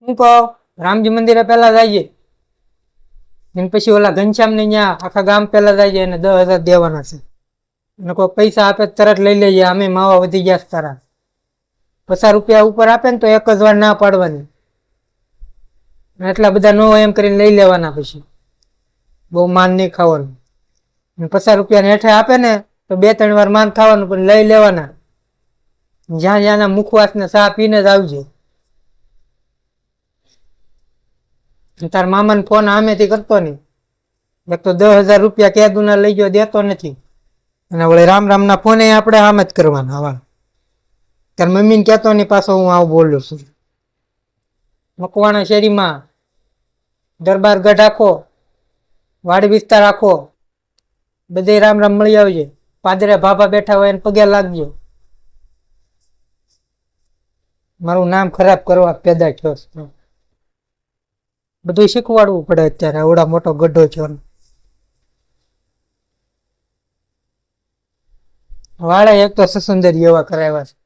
હું કહો રામજી મંદિરે પેલા જઈએ એને પછી ઓલા ઘનશ્યામ ને ત્યાં આખા ગામ પેલા જઈએ એને 10,000 દેવાના છે અને કોઈ પૈસા આપે તરત લઈ લઈએ અમે માવા વધી ગયા તારા 50 રૂપિયા ઉપર આપે ને તો એક જ વાર ના પાડવાની એટલા બધા ન હોય એમ કરીને લઈ લેવાના પછી બહુ માન નહીં ખાવાનું 50 રૂપિયા હેઠે આપે ને તો 2-3 વાર માન ખાવાનું પણ લઈ લેવાના જ્યાં જ્યાંના મુખવાસ ને ચા પીને જ આવજે તાર મામાને ફોન આમેથી કરતો નહીં એક તો 10,000 રૂપિયા કેદુના લઈ ગયો દેતો નથી અને વળી રામ રામના ફોને આપણે આમ જ કરવાના હવા તાર મમ્મીને કહેતો નહીં પાછો હું આવું બોલું છું મકવાણા શેરીમાં દરબાર ગઢ આખો વાડી વિસ્તાર આખો બધે રામ રામ મળી આવજે પાદરે ભાભા બેઠા હોય એને પગે લાગજો મારું નામ ખરાબ કરવા પેદા થયો છે બધું શીખવાડવું પડે અત્યારે આવડા મોટો ગઢો છો વાળા એક તો સસુંદરી એવા કરાવ્યા છે